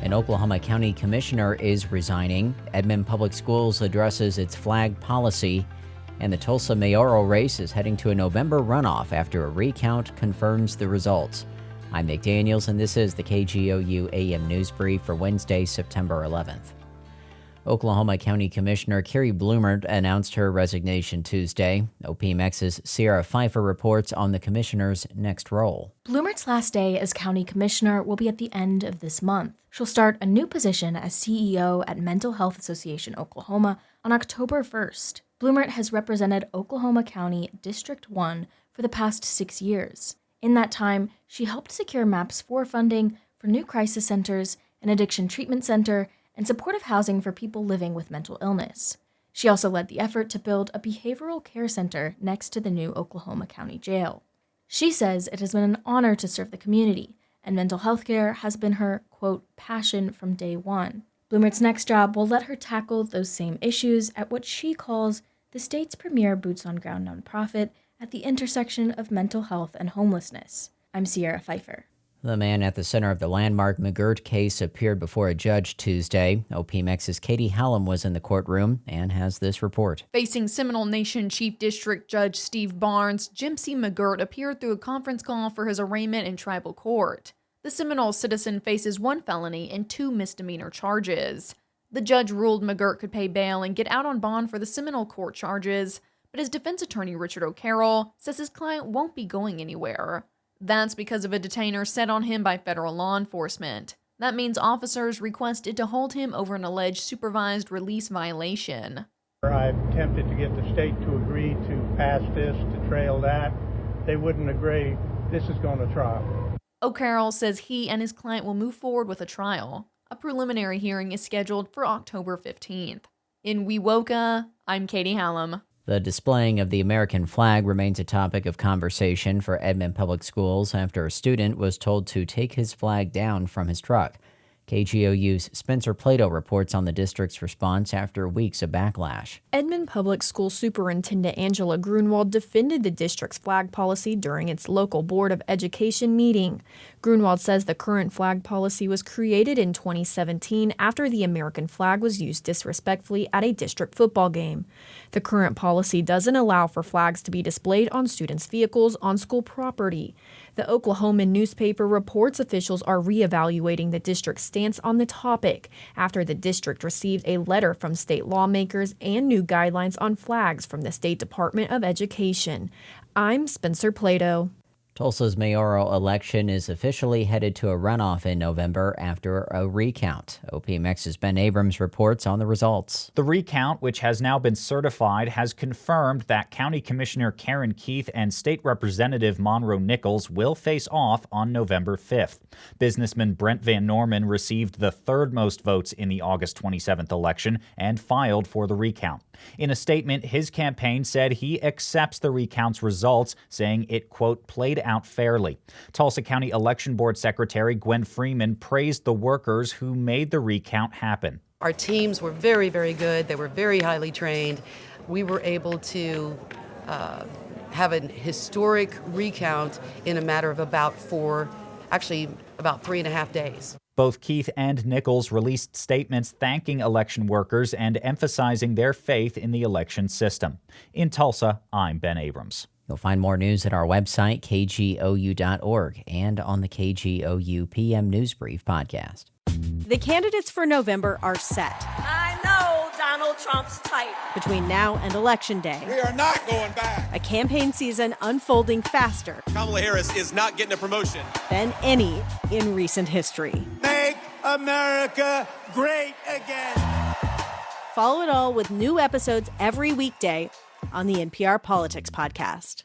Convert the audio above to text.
An Oklahoma County commissioner is resigning. Edmond Public Schools addresses its flag policy. And the Tulsa mayoral race is heading to a November runoff after a recount confirms the results. I'm Nick Daniels, and this is the KGOU AM News Brief for Wednesday, September 11th. Oklahoma County Commissioner Carrie Blumert announced her resignation Tuesday. OPMX's Sierra Pfeiffer reports on the commissioner's next role. Blumert's last day as county commissioner will be at the end of this month. She'll start a new position as CEO at Mental Health Association Oklahoma on October 1st. Blumert has represented Oklahoma County District 1 for the past 6 years. In that time, she helped secure MAPS 4 funding for new crisis centers, an addiction treatment center, and supportive housing for people living with mental illness. She also led the effort to build a behavioral care center next to the new Oklahoma County Jail. She says it has been an honor to serve the community, and mental health care has been her, quote, passion from day one. Blumert's next job will let her tackle those same issues at what she calls the state's premier boots-on-ground nonprofit at the intersection of mental health and homelessness. I'm Sierra Pfeiffer. The man at the center of the landmark McGirt case appeared before a judge Tuesday. OPMX's Katie Hallam was in the courtroom and has this report. Facing Seminole Nation Chief District Judge Steve Barnes, Jim C. McGirt appeared through a conference call for his arraignment in tribal court. The Seminole citizen faces 1 felony and 2 misdemeanor charges. The judge ruled McGirt could pay bail and get out on bond for the Seminole court charges, but his defense attorney Richard O'Carroll says his client won't be going anywhere. That's because of a detainer set on him by federal law enforcement. That means officers requested to hold him over an alleged supervised release violation. I've attempted to get the state to agree to pass this, to trail that. They wouldn't agree. This is going to trial. O'Carroll says he and his client will move forward with a trial. A preliminary hearing is scheduled for October 15th. In Wewoka, I'm Katie Hallam. The displaying of the American flag remains a topic of conversation for Edmond Public Schools after a student was told to take his flag down from his truck. KGOU's Spencer Plato reports on the district's response after weeks of backlash. Edmond Public School Superintendent Angela Grunwald defended the district's flag policy during its local Board of Education meeting. Grunwald says the current flag policy was created in 2017 after the American flag was used disrespectfully at a district football game. The current policy doesn't allow for flags to be displayed on students' vehicles on school property. The Oklahoman newspaper reports officials are reevaluating the district's stance on the topic after the district received a letter from state lawmakers and new guidelines on flags from the State Department of Education. I'm Spencer Plato. Tulsa's mayoral election is officially headed to a runoff in November after a recount. OPMX's Ben Abrams reports on the results. The recount, which has now been certified, has confirmed that County Commissioner Karen Keith and State Representative Monroe Nichols will face off on November 5th. Businessman Brent Van Norman received the 3rd most votes in the August 27th election and filed for the recount. In a statement, his campaign said he accepts the recount's results, saying it, quote, played out fairly. Tulsa County Election Board Secretary Gwen Freeman praised the workers who made the recount happen. Our teams were very, very good. They were very highly trained. We were able to have a historic recount in a matter of about 3.5 days. Both Keith and Nichols released statements thanking election workers and emphasizing their faith in the election system. In Tulsa, I'm Ben Abrams. You'll find more news at our website, kgou.org, and on the KGOU PM News Brief podcast. The candidates for November are set. I know Donald Trump's type. Between now and Election Day, we are not going back. A campaign season unfolding faster. Kamala Harris is not getting a promotion Than any in recent history. Make America great again. Follow it all with new episodes every weekday on the NPR Politics Podcast.